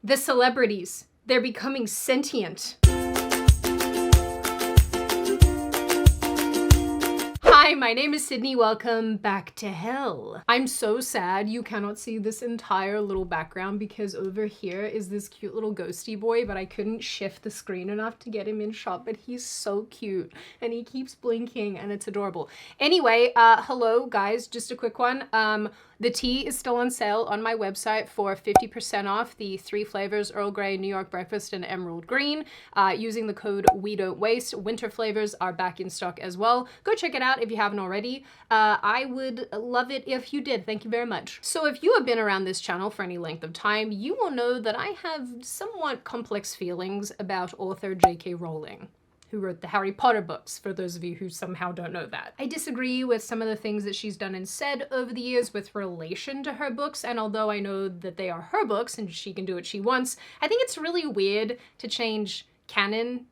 The celebrities, they're becoming sentient. Hi, my name is Sydney. Welcome back to hell. I'm so sad you cannot see this entire little background because over here is this cute little ghosty boy, but I couldn't shift the screen enough to get him in shot, but he's so cute and he keeps blinking and it's adorable. Anyway, hello guys, just a quick one. The tea is still on sale on my website for 50% off the 3 flavors, Earl Grey, New York Breakfast, and Emerald Green. Using the code We Don't Waste. Winter flavors are back in stock as well. Go check it out if you haven't already. I would love it if you did. Thank you very much. So if you have been around this channel for any length of time, you will know that I have somewhat complex feelings about author JK Rowling, who wrote the Harry Potter books, for those of you who somehow don't know that. I disagree with some of the things that she's done and said over the years with relation to her books, and although I know that they are her books and she can do what she wants, I think it's really weird to change canon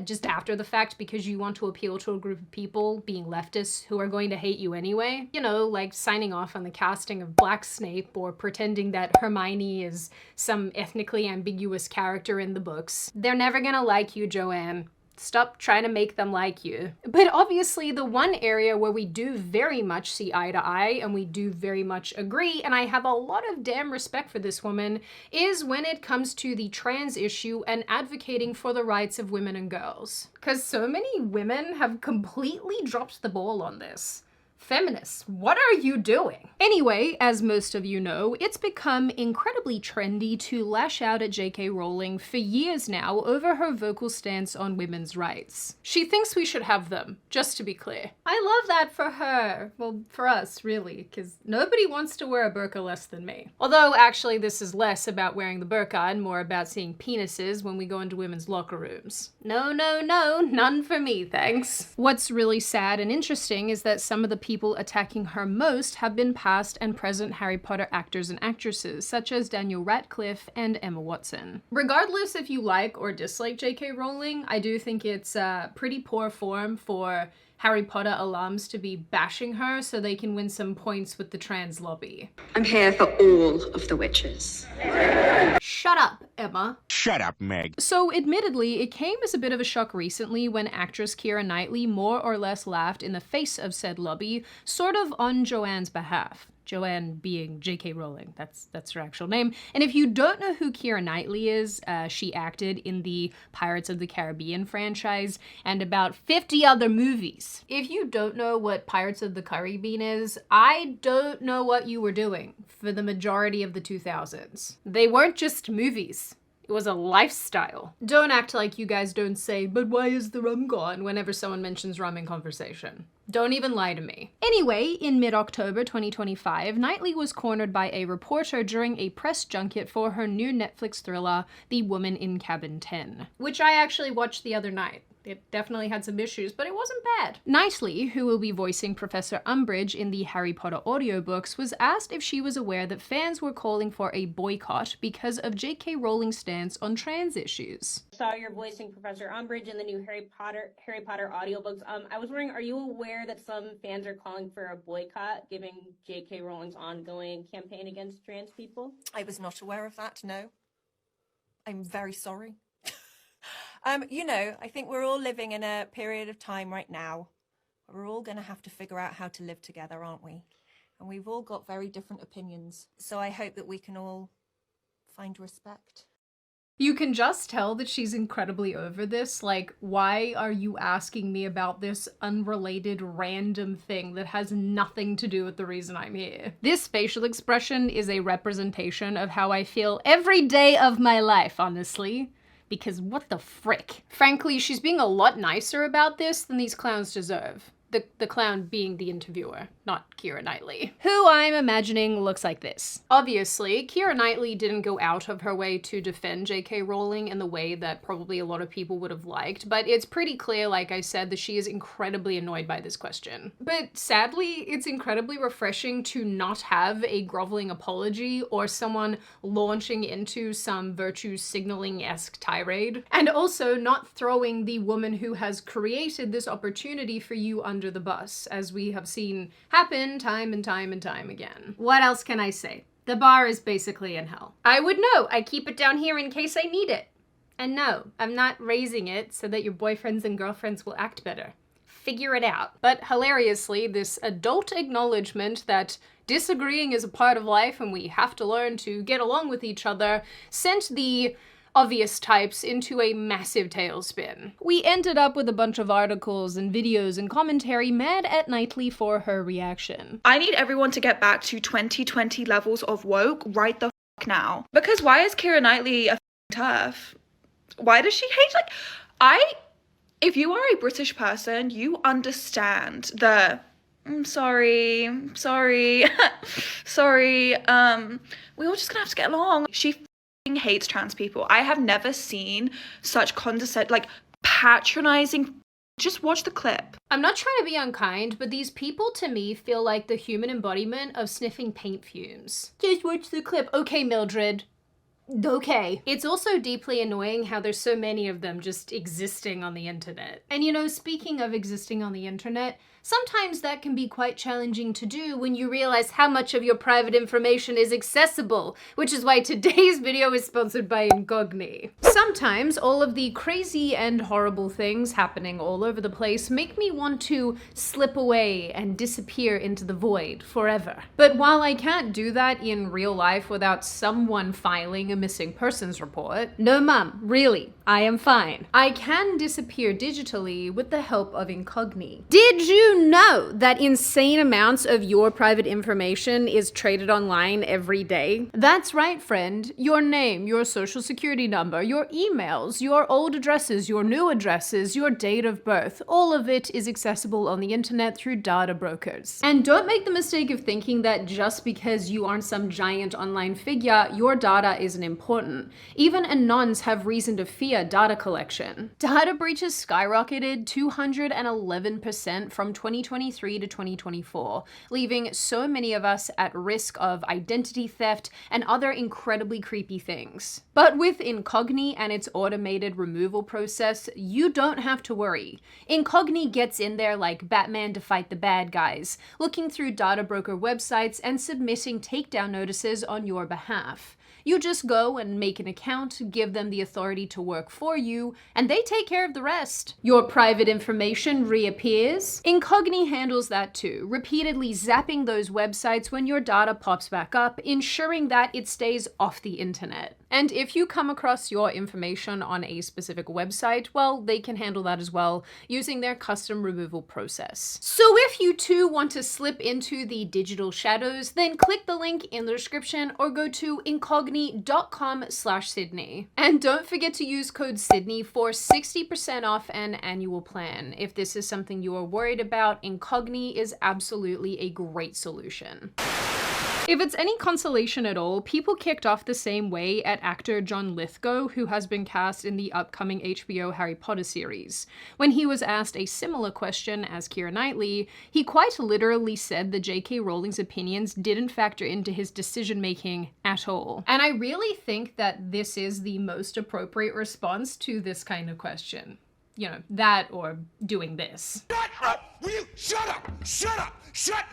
just after the fact because you want to appeal to a group of people, being leftists, who are going to hate you anyway. You know, like signing off on the casting of Black Snape or pretending that Hermione is some ethnically ambiguous character in the books. They're never gonna like you, Joanne. Stop trying to make them like you. But obviously the one area where we do very much see eye to eye and we do very much agree, and I have a lot of damn respect for this woman, is when it comes to the trans issue and advocating for the rights of women and girls. Because so many women have completely dropped the ball on this. Feminists, what are you doing? Anyway, as most of you know, it's become incredibly trendy to lash out at JK Rowling for years now over her vocal stance on women's rights. She thinks we should have them, just to be clear. I love that for her. Well, for us, really, because nobody wants to wear a burqa less than me. Although, actually, this is less about wearing the burqa and more about seeing penises when we go into women's locker rooms. No, no, no, none for me, thanks. What's really sad and interesting is that some of the people attacking her most have been past and present Harry Potter actors and actresses, such as Daniel Radcliffe and Emma Watson. Regardless if you like or dislike JK Rowling, I do think it's pretty poor form for Harry Potter alums to be bashing her so they can win some points with the trans lobby. I'm here for all of the witches. Shut up, Emma. Shut up, Meg. So admittedly, it came as a bit of a shock recently when actress Keira Knightley more or less laughed in the face of said lobby, sort of on Joanne's behalf. Joanne being JK Rowling, that's her actual name. And if you don't know who Keira Knightley is, she acted in the Pirates of the Caribbean franchise and about 50 other movies. If you don't know what Pirates of the Caribbean is, I don't know what you were doing for the majority of the 2000s. They weren't just movies. It was a lifestyle. Don't act like you guys don't say, "But why is the rum gone?" whenever someone mentions rum in conversation. Don't even lie to me. Anyway, in mid-October 2025, Knightley was cornered by a reporter during a press junket for her new Netflix thriller, The Woman in Cabin 10, which I actually watched the other night. It definitely had some issues, but it wasn't bad. Knightley, who will be voicing Professor Umbridge in the Harry Potter audiobooks, was asked if she was aware that fans were calling for a boycott because of JK Rowling's stance on trans issues. Saw you're voicing Professor Umbridge in the new Harry Potter audiobooks. I was wondering, are you aware that some fans are calling for a boycott, given JK Rowling's ongoing campaign against trans people? I was not aware of that, no. I'm very sorry. You know, I think we're all living in a period of time right now where we're all going to have to figure out how to live together, aren't we? And we've all got very different opinions. So I hope that we can all find respect. You can just tell that she's incredibly over this. Like, why are you asking me about this unrelated random thing that has nothing to do with the reason I'm here? This facial expression is a representation of how I feel every day of my life, honestly. Because what the frick? Frankly, she's being a lot nicer about this than these clowns deserve. The clown being the interviewer, not Keira Knightley, who I'm imagining looks like this. Obviously, Keira Knightley didn't go out of her way to defend JK Rowling in the way that probably a lot of people would have liked, but it's pretty clear, like I said, that she is incredibly annoyed by this question. But sadly, it's incredibly refreshing to not have a groveling apology or someone launching into some virtue signaling-esque tirade, and also not throwing the woman who has created this opportunity for you under the bus, as we have seen happen time and time and time again. What else can I say? The bar is basically in hell. I would know. I keep it down here in case I need it. And no, I'm not raising it so that your boyfriends and girlfriends will act better. Figure it out. But hilariously, this adult acknowledgement that disagreeing is a part of life and we have to learn to get along with each other sent the obvious types into a massive tailspin. We ended up with a bunch of articles and videos and commentary mad at Knightley for her reaction. I need everyone to get back to 2020 levels of woke right the fuck now. Because why is Keira Knightley a tough? Why does she hate, if you are a British person, you understand the, sorry, we all just gonna have to get along. She hates trans people. I have never seen such patronizing. Just watch the clip. I'm not trying to be unkind, but these people to me feel like the human embodiment of sniffing paint fumes. Just watch the clip. Okay, Mildred. Okay. It's also deeply annoying how there's so many of them just existing on the internet. And you know, speaking of existing on the internet, sometimes that can be quite challenging to do when you realize how much of your private information is accessible, which is why today's video is sponsored by Incogni. Sometimes all of the crazy and horrible things happening all over the place make me want to slip away and disappear into the void forever. But while I can't do that in real life without someone filing a missing persons report, no mum, really, I am fine. I can disappear digitally with the help of Incogni. Did you know that insane amounts of your private information is traded online every day? That's right, friend. Your name, your social security number, your emails, your old addresses, your new addresses, your date of birth, all of it is accessible on the internet through data brokers. And don't make the mistake of thinking that just because you aren't some giant online figure, your data isn't important. Even anons have reason to fear data collection. Data breaches skyrocketed 211% from 2023 to 2024, leaving so many of us at risk of identity theft and other incredibly creepy things. But with Incogni and its automated removal process, you don't have to worry. Incogni gets in there like Batman to fight the bad guys, looking through data broker websites and submitting takedown notices on your behalf. You just go and make an account, give them the authority to work for you, and they take care of the rest. Your private information reappears. Incogni handles that too, repeatedly zapping those websites when your data pops back up, ensuring that it stays off the internet. And if you come across your information on a specific website, well, they can handle that as well, using their custom removal process. So if you too want to slip into the digital shadows, then click the link in the description or go to incogni.com/Sydney. And don't forget to use code Sydney for 60% off an annual plan. If this is something you are worried about, Incogni is absolutely a great solution. If it's any consolation at all, people kicked off the same way at actor John Lithgow, who has been cast in the upcoming HBO Harry Potter series. When he was asked a similar question as Keira Knightley, he quite literally said that JK Rowling's opinions didn't factor into his decision-making at all. And I really think that this is the most appropriate response to this kind of question. You know, that or doing this. Shut up! Will you shut up? Shut up! Shut up!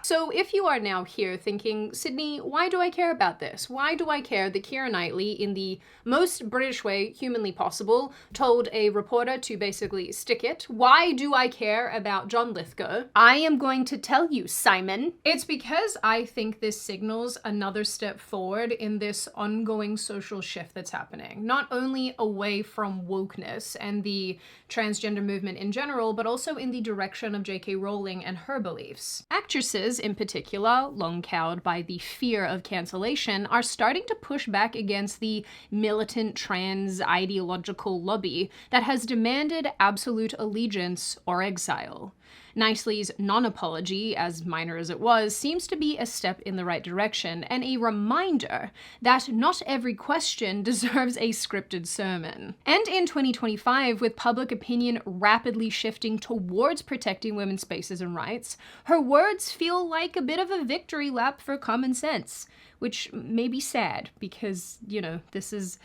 So if you are now here thinking, Sydney, why do I care about this? Why do I care that Keira Knightley, in the most British way humanly possible, told a reporter to basically stick it? Why do I care about John Lithgow? I am going to tell you, Simon. It's because I think this signals another step forward in this ongoing social shift that's happening. Not only away from wokeness and the transgender movement in general, but also in the direction of JK Rowling and her beliefs. Actresses, in particular, long cowed by the fear of cancellation, are starting to push back against the militant trans ideological lobby that has demanded absolute allegiance or exile. Knightley's non-apology, as minor as it was, seems to be a step in the right direction and a reminder that not every question deserves a scripted sermon. And in 2025, with public opinion rapidly shifting towards protecting women's spaces and rights, her words feel like a bit of a victory lap for common sense, which may be sad because, you know, this is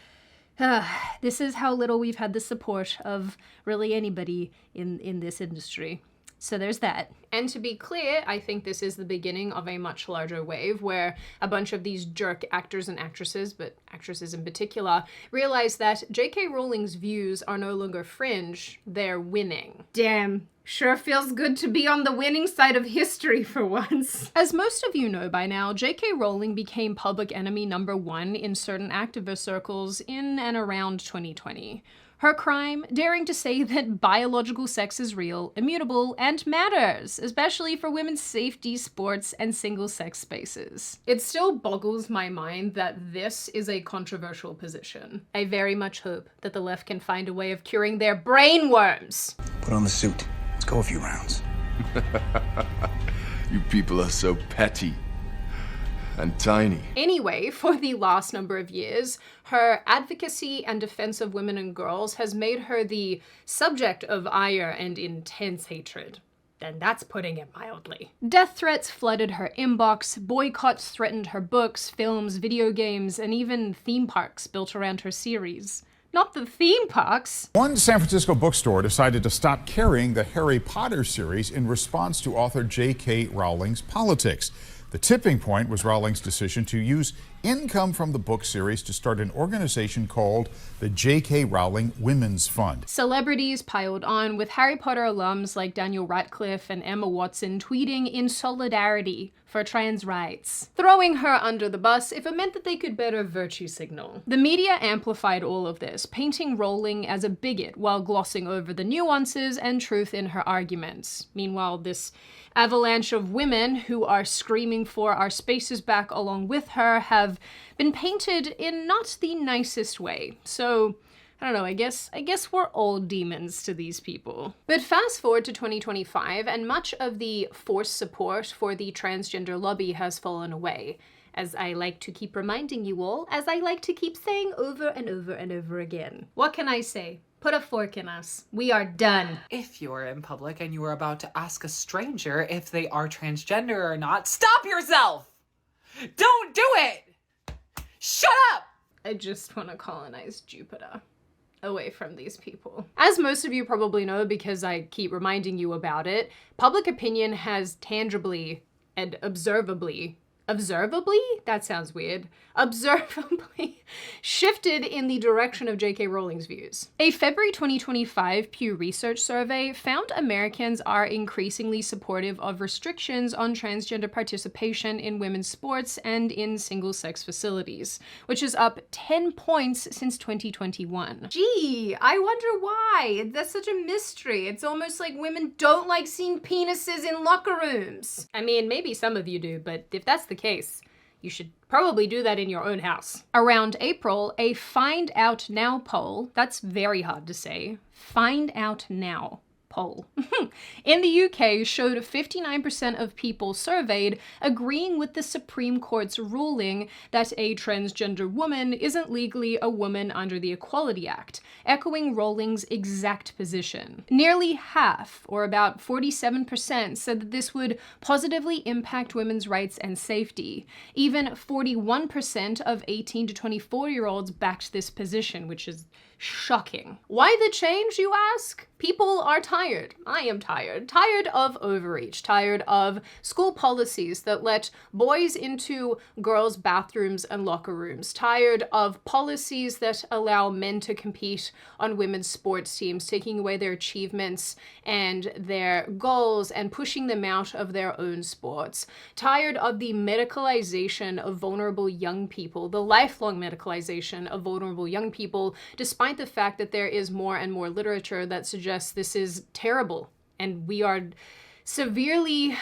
how little we've had the support of really anybody in this industry. So there's that. And to be clear, I think this is the beginning of a much larger wave where a bunch of these jerk actors and actresses, but actresses in particular, realize that JK Rowling's views are no longer fringe, they're winning. Damn. Sure feels good to be on the winning side of history for once. As most of you know by now, JK Rowling became public enemy number 1 in certain activist circles in and around 2020. Her crime? Daring to say that biological sex is real, immutable, and matters, especially for women's safety, sports, and single-sex spaces. It still boggles my mind that this is a controversial position. I very much hope that the left can find a way of curing their brain worms. Put on the suit. Let's go a few rounds. You people are so petty and tiny. Anyway, for the last number of years, her advocacy and defense of women and girls has made her the subject of ire and intense hatred. And that's putting it mildly. Death threats flooded her inbox, boycotts threatened her books, films, video games, and even theme parks built around her series. Not the theme parks. One San Francisco bookstore decided to stop carrying the Harry Potter series in response to author JK Rowling's politics. The tipping point was Rowling's decision to use income from the book series to start an organization called the JK Rowling Women's Fund. Celebrities piled on, with Harry Potter alums like Daniel Radcliffe and Emma Watson tweeting in solidarity for trans rights, throwing her under the bus if it meant that they could better virtue signal. The media amplified all of this, painting Rowling as a bigot while glossing over the nuances and truth in her arguments. Meanwhile, this avalanche of women who are screaming for our spaces back along with her have been painted in not the nicest way. So, I don't know, I guess we're all demons to these people. But fast forward to 2025, and much of the forced support for the transgender lobby has fallen away. As I like to keep reminding you all, as I like to keep saying over and over and over again. What can I say? Put a fork in us. We are done. If you're in public and you are about to ask a stranger if they are transgender or not, stop yourself! Don't do it! Shut up! I just want to colonize Jupiter away from these people. As most of you probably know, because I keep reminding you about it, public opinion has tangibly and observably, that sounds weird, observably shifted in the direction of JK Rowling's views. A February 2025 Pew Research survey found Americans are increasingly supportive of restrictions on transgender participation in women's sports and in single-sex facilities, which is up 10 points since 2021. Gee, I wonder why. That's such a mystery. It's almost like women don't like seeing penises in locker rooms. I mean, maybe some of you do, but if that's the case, you should probably do that in your own house. Around April, a Find Out Now poll, that's very hard to say, Find Out Now poll, in the UK showed 59% of people surveyed agreeing with the Supreme Court's ruling that a transgender woman isn't legally a woman under the Equality Act, echoing Rowling's exact position. Nearly half, or about 47%, said that this would positively impact women's rights and safety. Even 41% of 18 to 24-year-olds backed this position, which is shocking. Why the change, you ask? People are tired. I am tired. Tired of overreach. Tired of school policies that let boys into girls' bathrooms and locker rooms. Tired of policies that allow men to compete on women's sports teams, taking away their achievements and their goals and pushing them out of their own sports. Tired of the medicalization of vulnerable young people, the lifelong medicalization of vulnerable young people, despite the fact that there is more and more literature that suggests this is terrible and we are severely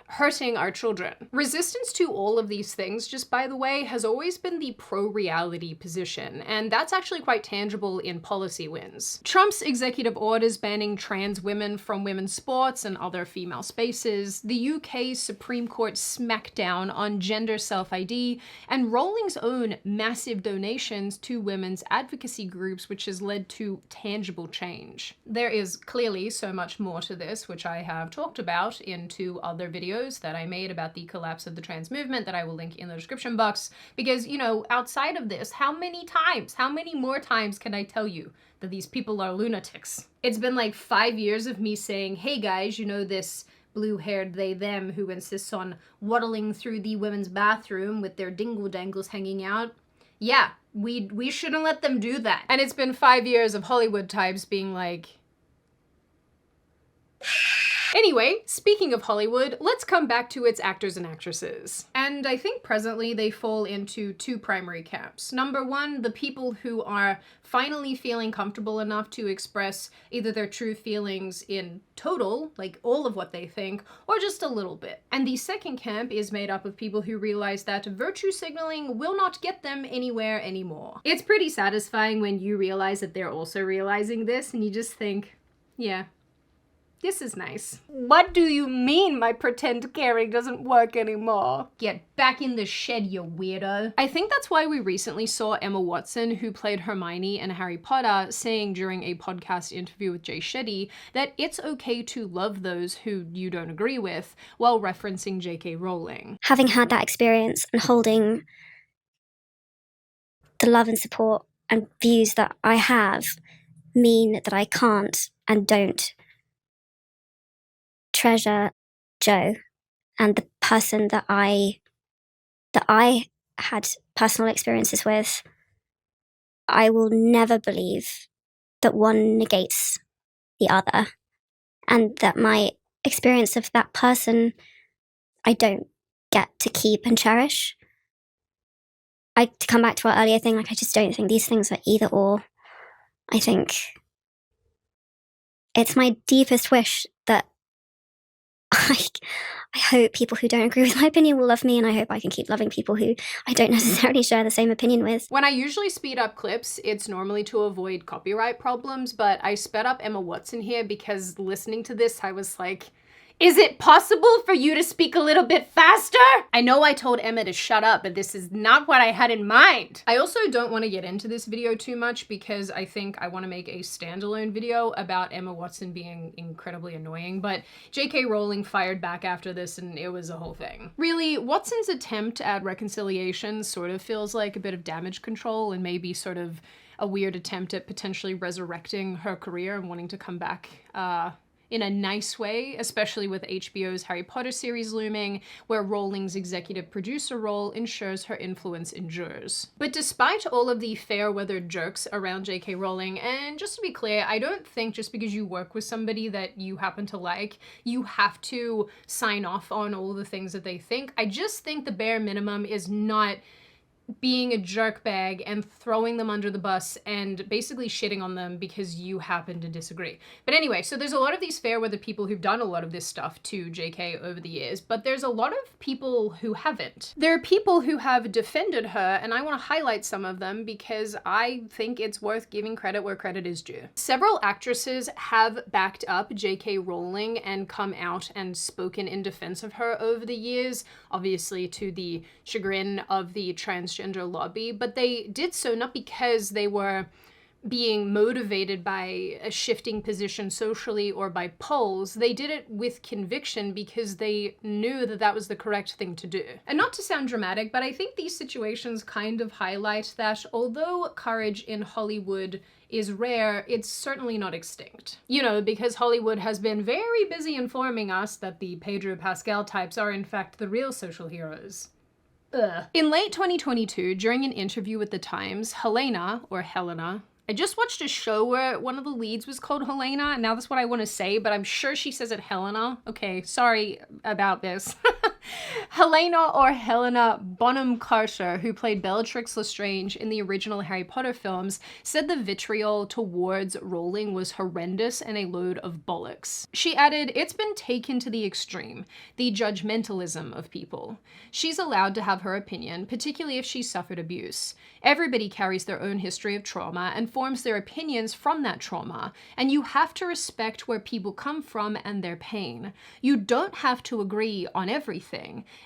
hurting our children. Resistance to all of these things, just by the way, has always been the pro-reality position, and that's actually quite tangible in policy wins. Trump's executive orders banning trans women from women's sports and other female spaces, the UK's Supreme Court smackdown on gender self-ID, and Rowling's own massive donations to women's advocacy groups, which has led to tangible change. There is clearly so much more to this, which I have talked about in 2 other videos that I made about the collapse of the trans movement that I will link in the description box, because, you know, outside of this, how many more times can I tell you that these people are lunatics? It's been like 5 years of me saying, hey guys, you know, this blue-haired they-them who insists on waddling through the women's bathroom with their dingle-dangles hanging out. Yeah, we shouldn't let them do that. And it's been 5 years of Hollywood types being like... Anyway, speaking of Hollywood, let's come back to its actors and actresses. And I think presently they fall into two primary camps. Number one, the people who are finally feeling comfortable enough to express either their true feelings in total, like all of what they think, or just a little bit. And the second camp is made up of people who realize that virtue signaling will not get them anywhere anymore. It's pretty satisfying when you realize that they're also realizing this and you just think, yeah, this is nice. What do you mean my pretend caring doesn't work anymore? Get back in the shed, you weirdo. I think that's why we recently saw Emma Watson, who played Hermione in Harry Potter, saying during a podcast interview with Jay Shetty that it's okay to love those who you don't agree with, while referencing JK Rowling. Having had that experience and holding the love and support and views that I have mean that I can't and don't treasure Joe and the person that I had personal experiences with. I will never believe that one negates the other, and that my experience of that person I don't get to keep and cherish. To come back to our earlier thing, like, I just don't think these things are either or. I think it's my deepest wish that I hope people who don't agree with my opinion will love me, and I hope I can keep loving people who I don't necessarily share the same opinion with. When I usually speed up clips, it's normally to avoid copyright problems, but I sped up Emma Watson here because listening to this, I was like, is it possible for you to speak a little bit faster? I know I told Emma to shut up, but this is not what I had in mind. I also don't want to get into this video too much because I think I want to make a standalone video about Emma Watson being incredibly annoying, but JK Rowling fired back after this and it was a whole thing. Really, Watson's attempt at reconciliation sort of feels like a bit of damage control and maybe sort of a weird attempt at potentially resurrecting her career and wanting to come back, in a nice way, especially with HBO's Harry Potter series looming, where Rowling's executive producer role ensures her influence endures. But despite all of the fair-weathered jokes around JK Rowling, and just to be clear, I don't think just because you work with somebody that you happen to like, you have to sign off on all the things that they think. I just think the bare minimum is not being a jerkbag and throwing them under the bus and basically shitting on them because you happen to disagree. But anyway, so there's a lot of these fair-weather people who've done a lot of this stuff to JK over the years, but there's a lot of people who haven't. There are people who have defended her, and I want to highlight some of them because I think it's worth giving credit where credit is due. Several actresses have backed up JK Rowling and come out and spoken in defense of her over the years, obviously to the chagrin of the transgender lobby, but they did so not because they were being motivated by a shifting position socially or by polls. They did it with conviction because they knew that that was the correct thing to do. And not to sound dramatic, but I think these situations kind of highlight that although courage in Hollywood is rare, it's certainly not extinct. You know, because Hollywood has been very busy informing us that the Pedro Pascal types are in fact the real social heroes. Ugh. In late 2022, during an interview with The Times, Helena, I just watched a show where one of the leads was called Helena, and now that's what I want to say, but I'm sure she says it Helena. Okay, sorry about this. Helena Bonham Carter, who played Bellatrix Lestrange in the original Harry Potter films, said the vitriol towards Rowling was horrendous and a load of bollocks. She added, "It's been taken to the extreme, the judgmentalism of people. She's allowed to have her opinion, particularly if she's suffered abuse. Everybody carries their own history of trauma and forms their opinions from that trauma, and you have to respect where people come from and their pain. You don't have to agree on everything.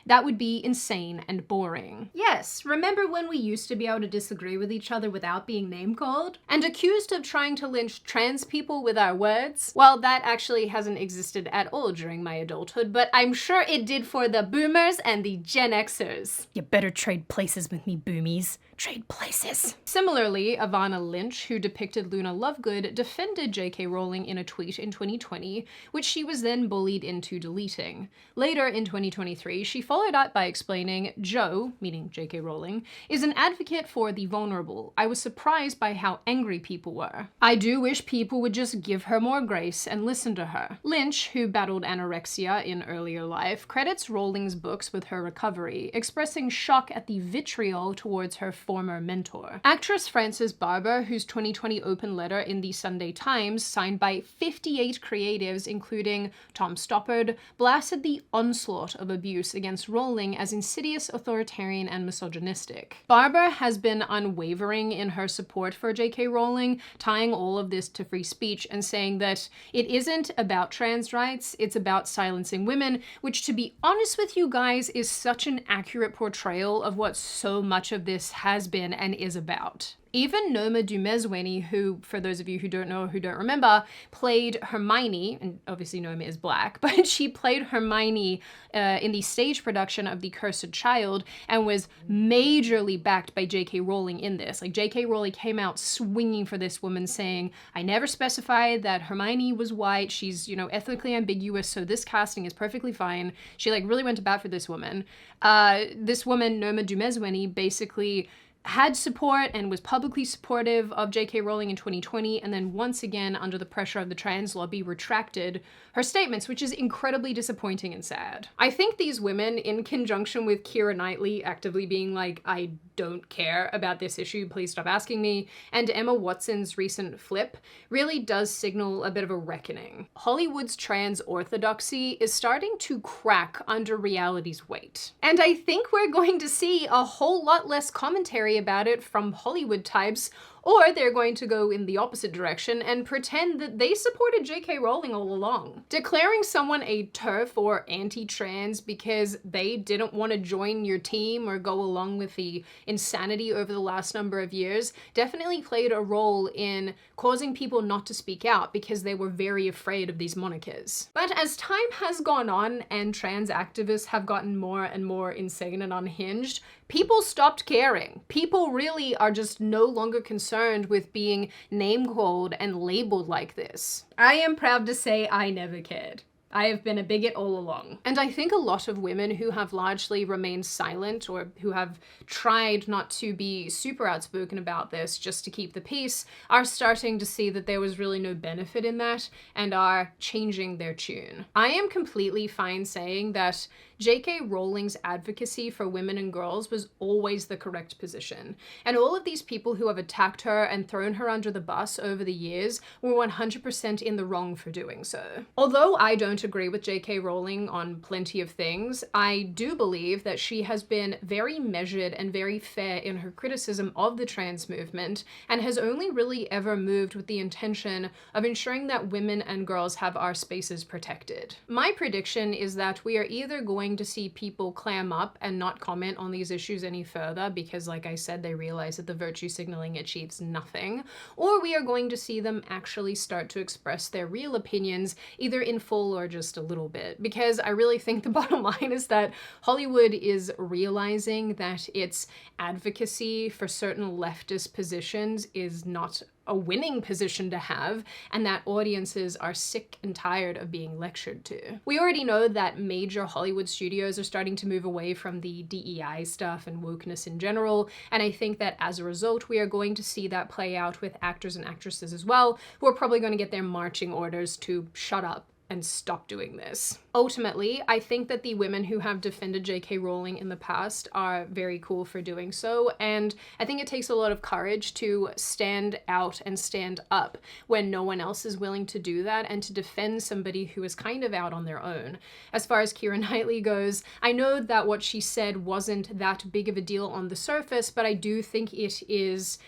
That would be insane and boring." Yes, remember when we used to be able to disagree with each other without being name-called? And accused of trying to lynch trans people with our words? Well, that actually hasn't existed at all during my adulthood, but I'm sure it did for the boomers and the Gen Xers. You better trade places with me, boomies. trade places. Similarly, Ivana Lynch, who depicted Luna Lovegood, defended JK Rowling in a tweet in 2020, which she was then bullied into deleting. Later in 2023, she followed up by explaining, "Jo," meaning JK Rowling, "is an advocate for the vulnerable. I was surprised by how angry people were. I do wish people would just give her more grace and listen to her." Lynch, who battled anorexia in earlier life, credits Rowling's books with her recovery, expressing shock at the vitriol towards her former mentor. Actress Frances Barber, whose 2020 open letter in the Sunday Times, signed by 58 creatives including Tom Stoppard, blasted the onslaught of abuse against Rowling as insidious, authoritarian, and misogynistic. Barber has been unwavering in her support for JK Rowling, tying all of this to free speech and saying that it isn't about trans rights, it's about silencing women, which, to be honest with you guys, is such an accurate portrayal of what so much of this has been and is about. Even Noma Dumezweni, who, for those of you who don't know or who don't remember, played Hermione, and obviously Noma is black, but she played Hermione in the stage production of The Cursed Child and was majorly backed by JK Rowling in this. Like, JK Rowling came out swinging for this woman, saying, "I never specified that Hermione was white. She's, you know, ethnically ambiguous, so this casting is perfectly fine." She, like, really went to bat for this woman. This woman, Noma Dumezweni, basically had support and was publicly supportive of JK Rowling in 2020, and then once again, under the pressure of the trans lobby, retracted her statements, which is incredibly disappointing and sad. I think these women, in conjunction with Keira Knightley actively being like, "I don't care about this issue, please stop asking me," and Emma Watson's recent flip, really does signal a bit of a reckoning. Hollywood's trans orthodoxy is starting to crack under reality's weight. And I think we're going to see a whole lot less commentary about it from Hollywood types, or they're going to go in the opposite direction and pretend that they supported JK Rowling all along. Declaring someone a TERF or anti-trans because they didn't want to join your team or go along with the insanity over the last number of years definitely played a role in causing people not to speak out because they were very afraid of these monikers. But as time has gone on and trans activists have gotten more and more insane and unhinged, people stopped caring. People really are just no longer concerned with being name-called and labeled like this. I am proud to say I never cared. I have been a bigot all along. And I think a lot of women who have largely remained silent or who have tried not to be super outspoken about this just to keep the peace are starting to see that there was really no benefit in that and are changing their tune. I am completely fine saying that JK Rowling's advocacy for women and girls was always the correct position. And all of these people who have attacked her and thrown her under the bus over the years were 100% in the wrong for doing so. Although I don't agree with JK Rowling on plenty of things, I do believe that she has been very measured and very fair in her criticism of the trans movement and has only really ever moved with the intention of ensuring that women and girls have our spaces protected. My prediction is that we are either going to see people clam up and not comment on these issues any further because, like I said, they realize that the virtue signaling achieves nothing, or we are going to see them actually start to express their real opinions either in full or just a little bit, because I really think the bottom line is that Hollywood is realizing that its advocacy for certain leftist positions is not a winning position to have, and that audiences are sick and tired of being lectured to. We already know that major Hollywood studios are starting to move away from the DEI stuff and wokeness in general, and I think that as a result, we are going to see that play out with actors and actresses as well, who are probably going to get their marching orders to shut up and stop doing this. Ultimately, I think that the women who have defended JK Rowling in the past are very cool for doing so, and I think it takes a lot of courage to stand out and stand up when no one else is willing to do that and to defend somebody who is kind of out on their own. As far as Keira Knightley goes, I know that what she said wasn't that big of a deal on the surface, but I do think it is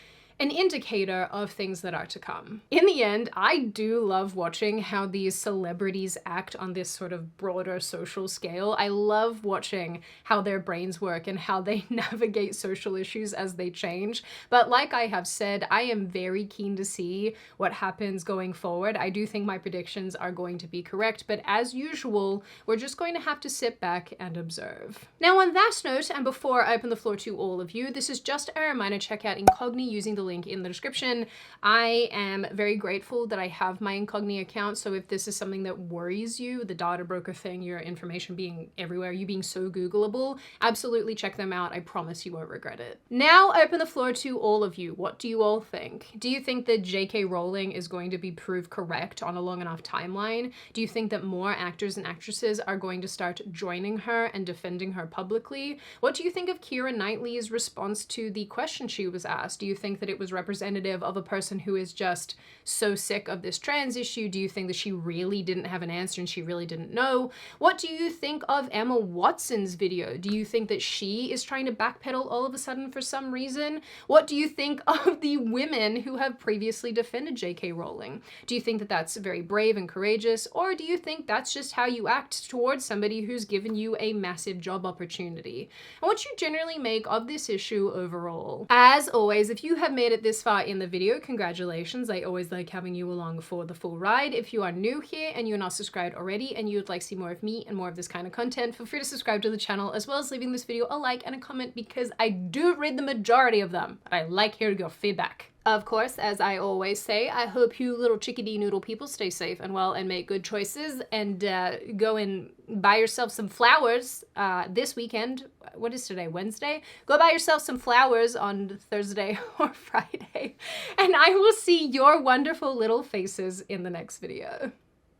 an indicator of things that are to come. In the end, I do love watching how these celebrities act on this sort of broader social scale. I love watching how their brains work and how they navigate social issues as they change. But like I have said, I am very keen to see what happens going forward. I do think my predictions are going to be correct, but as usual, we're just going to have to sit back and observe. Now on that note, and before I open the floor to all of you, this is just a reminder, check out Incogni using the link in the description. I am very grateful that I have my Incogni account, so if this is something that worries you, the data broker thing, your information being everywhere, you being so Googleable, absolutely check them out. I promise you won't regret it. Now I open the floor to all of you. What do you all think? Do you think that JK Rowling is going to be proved correct on a long enough timeline? Do you think that more actors and actresses are going to start joining her and defending her publicly? What do you think of Keira Knightley's response to the question she was asked? Do you think that it was representative of a person who is just so sick of this trans issue? Do you think that she really didn't have an answer and she really didn't know? What do you think of Emma Watson's video? Do you think that she is trying to backpedal all of a sudden for some reason? What do you think of the women who have previously defended JK Rowling? Do you think that that's very brave and courageous, or do you think that's just how you act towards somebody who's given you a massive job opportunity? And what you generally make of this issue overall. As always, if you have made it this far in the video, congratulations. I always like having you along for the full ride. If you are new here and you're not subscribed already and you would like to see more of me and more of this kind of content, feel free to subscribe to the channel, as well as leaving this video a like and a comment, because I do read the majority of them, but I like hearing your feedback. Of course, as I always say, I hope you little chickadee noodle people stay safe and well and make good choices, and go and buy yourself some flowers this weekend. What is today? Wednesday? Go buy yourself some flowers on Thursday or Friday, and I will see your wonderful little faces in the next video.